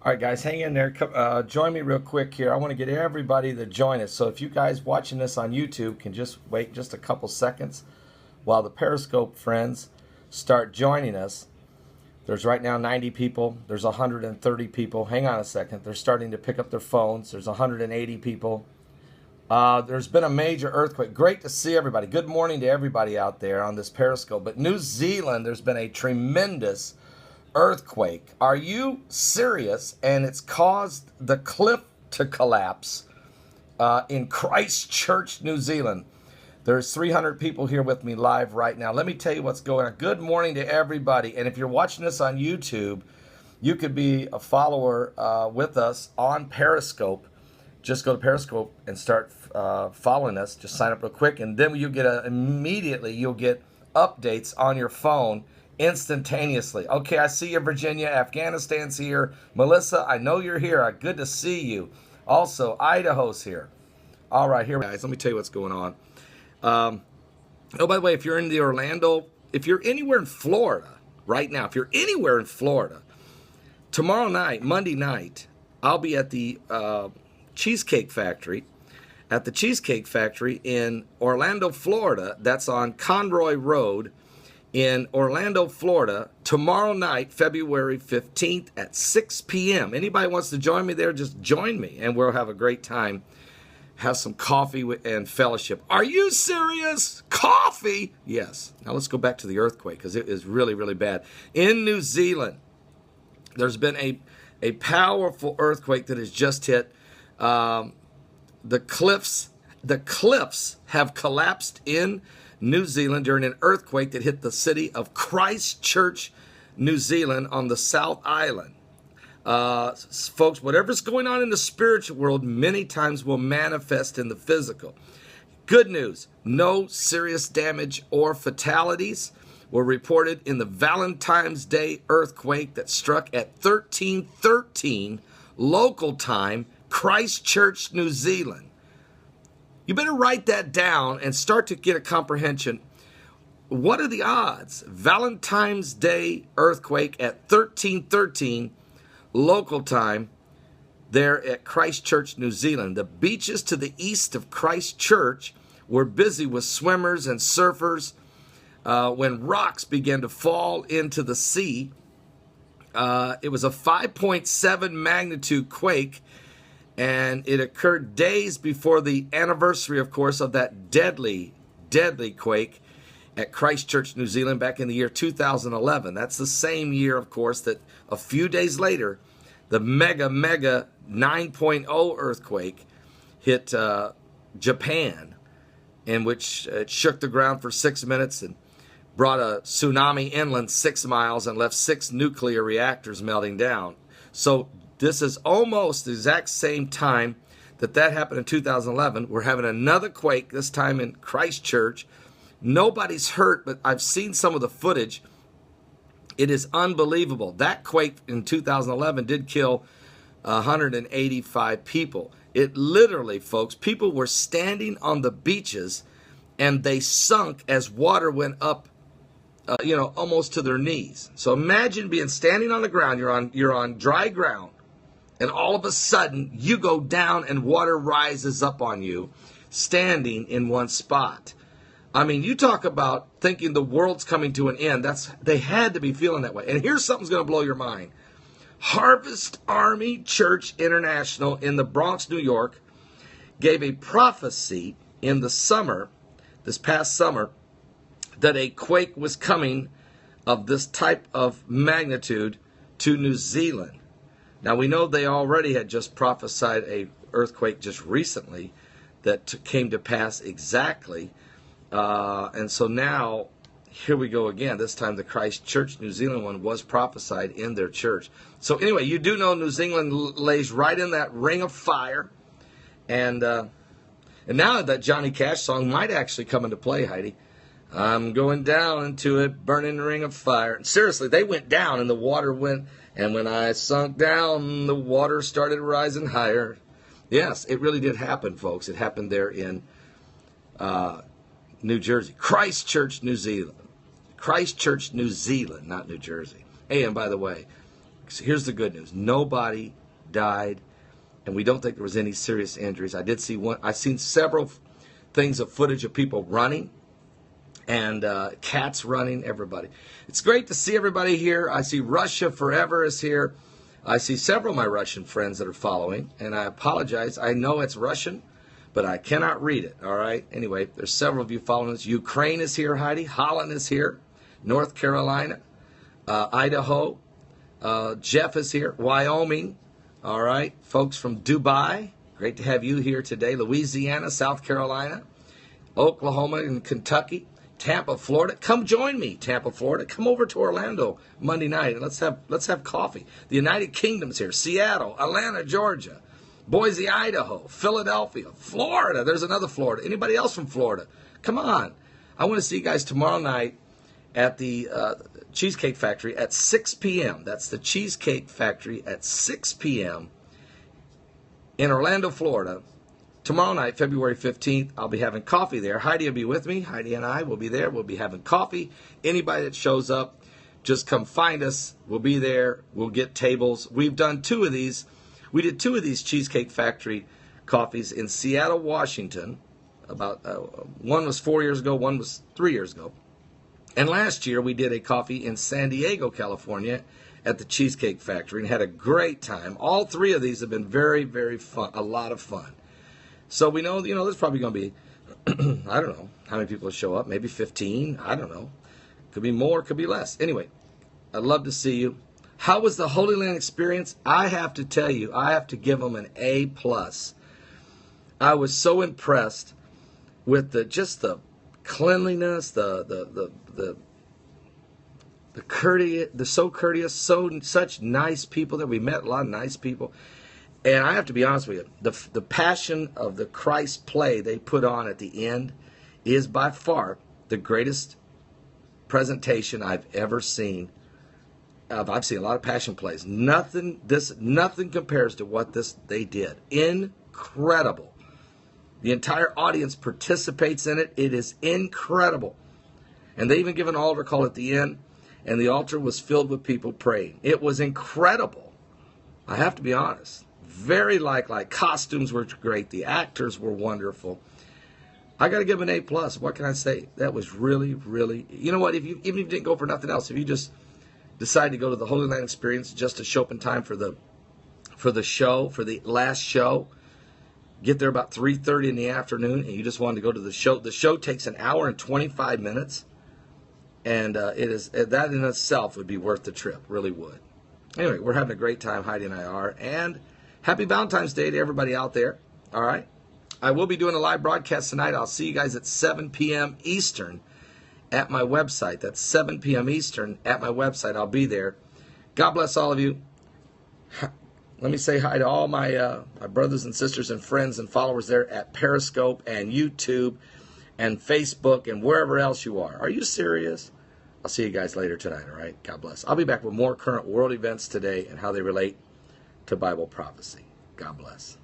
All right, guys, hang in there. Join me real quick here. I want to get everybody to join us. So if you guys watching this on YouTube can just wait just a couple seconds while the Periscope friends start joining us. There's right now 90 people. There's 130 people. Hang on a second. They're starting to pick up their phones. There's 180 people. There's been a major earthquake. Great to see everybody. Good morning to everybody out there on this Periscope. But New Zealand, there's been a tremendous earthquake. Are you serious? And it's caused the cliff to collapse in Christchurch, New Zealand. There's 300 people here with me live right now. Let me tell you what's going on. Good morning to everybody. And if you're watching this on YouTube, you could be a follower with us on Periscope. Just go to Periscope and start following us. Just sign up real quick, and then you get immediately you'll get updates on your phone instantaneously. Okay, I see you, Virginia. Afghanistan's here. Melissa, I know you're here. Good to see you. Also, Idaho's here. All right, here, guys. Let me tell you what's going on. Oh, by the way, if you're in the Orlando, if you're anywhere in Florida right now, if you're anywhere in Florida, tomorrow night, Monday night, I'll be at the Cheesecake Factory. At the Cheesecake Factory in Orlando, Florida. That's on Conroy Road in Orlando, Florida, tomorrow night, February 15th at 6 p.m. Anybody wants to join me there, just join me, and we'll have a great time. Have some coffee and fellowship. Are you serious? Coffee? Yes. Now let's go back to the earthquake, because it is really, really bad. In New Zealand, there's been a powerful earthquake that has just hit. The cliffs have collapsed in New Zealand during an earthquake that hit the city of Christchurch, New Zealand on the South Island. Folks, whatever's going on in the spiritual world many times will manifest in the physical. Good news, no serious damage or fatalities were reported in the Valentine's Day earthquake that struck at 1313 local time, Christchurch, New Zealand. You better write that down and start to get a comprehension. What are the odds? Valentine's Day earthquake at 1313 local time there at Christchurch, New Zealand. The beaches to the east of Christchurch were busy with swimmers and surfers when rocks began to fall into the sea. It was a 5.7 magnitude quake, and it occurred days before the anniversary, of course, of that deadly, deadly quake at Christchurch, New Zealand back in the year 2011. That's the same year, of course, that a few days later, the mega 9.0 earthquake hit Japan, in which it shook the ground for 6 minutes and brought a tsunami inland 6 miles and left 6 nuclear reactors melting down. So this is almost the exact same time that happened in 2011. We're having another quake, this time in Christchurch. Nobody's hurt, but I've seen some of the footage. It is unbelievable. That quake in 2011 did kill 185 people. It literally, folks, people were standing on the beaches and they sunk as water went up, almost to their knees. So imagine standing on the ground. You're on dry ground, and all of a sudden you go down and water rises up on you, standing in one spot. I mean, you talk about thinking the world's coming to an end. They had to be feeling that way. And here's something's going to blow your mind. Harvest Army Church International in the Bronx, New York, gave a prophecy in the summer, this past summer, that a quake was coming of this type of magnitude to New Zealand. Now, we know they already had just prophesied a earthquake just recently that came to pass exactly. And so now, here we go again. This time the Christchurch, New Zealand one was prophesied in their church. So anyway, you do know New Zealand lays right in that ring of fire. And now that Johnny Cash song might actually come into play, Heidi. I'm going down into a burning ring of fire. And seriously, they went down and the water went. And when I sunk down, the water started rising higher. Yes, it really did happen, folks. It happened there in New Jersey. Christchurch, New Zealand. Christchurch, New Zealand, not New Jersey. Hey, and by the way, here's the good news. Nobody died, and we don't think there was any serious injuries. I did see one. I've seen several things of footage of people running and cats running, everybody. It's great to see everybody here. I see Russia Forever is here. I see several of my Russian friends that are following, and I apologize. I know it's Russian, but I cannot read it, all right? Anyway, there's several of you following us. Ukraine is here, Heidi. Holland is here. North Carolina, Idaho. Jeff is here. Wyoming, all right? Folks from Dubai, great to have you here today. Louisiana, South Carolina, Oklahoma, and Kentucky. Tampa, Florida. Come join me, Tampa, Florida. Come over to Orlando Monday night and let's have coffee. The United Kingdom's here. Seattle, Atlanta, Georgia, Boise, Idaho, Philadelphia, Florida. There's another Florida. Anybody else from Florida? Come on. I want to see you guys tomorrow night at the Cheesecake Factory at 6 p.m. That's the Cheesecake Factory at 6 p.m. in Orlando, Florida. Tomorrow night, February 15th, I'll be having coffee there. Heidi will be with me. Heidi and I will be there. We'll be having coffee. Anybody that shows up, just come find us. We'll be there. We'll get tables. We've done 2 of these. We did 2 of these Cheesecake Factory coffees in Seattle, Washington. About one was 4 years ago, one was 3 years ago. And last year, we did a coffee in San Diego, California at the Cheesecake Factory and had a great time. All 3 of these have been very, very fun, a lot of fun. So we know, there's probably going to be, I don't know how many people will show up, maybe 15, I don't know. Could be more, could be less. Anyway, I'd love to see you. How was the Holy Land experience? I have to tell you, I have to give them an A+. I was so impressed with just the cleanliness, the courteous, so courteous, such nice people that we met, a lot of nice people. And I have to be honest with you, the Passion of the Christ play they put on at the end is by far the greatest presentation I've ever seen. I've seen a lot of Passion plays. Nothing compares to what they did. Incredible. The entire audience participates in it. It is incredible. And they even give an altar call at the end, and the altar was filled with people praying. It was incredible. I have to be honest. Very like costumes were great. The actors were wonderful. I got to give them an A+. What can I say? That was really, really. You know what? Even if you didn't go for nothing else, if you just decide to go to the Holy Land experience just to show up in time for the show, for the last show, get there about 3:30 in the afternoon, and you just wanted to go to the show. The show takes an hour and 25 minutes, and that in itself would be worth the trip. Really would. Anyway, we're having a great time. Heidi and I are, and happy Valentine's Day to everybody out there. All right. I will be doing a live broadcast tonight. I'll see you guys at 7 p.m. Eastern at my website. That's 7 p.m. Eastern at my website. I'll be there. God bless all of you. Let me say hi to all my brothers and sisters and friends and followers there at Periscope and YouTube and Facebook and wherever else you are. Are you serious? I'll see you guys later tonight, all right? God bless. I'll be back with more current world events today and how they relate to Bible prophecy. God bless.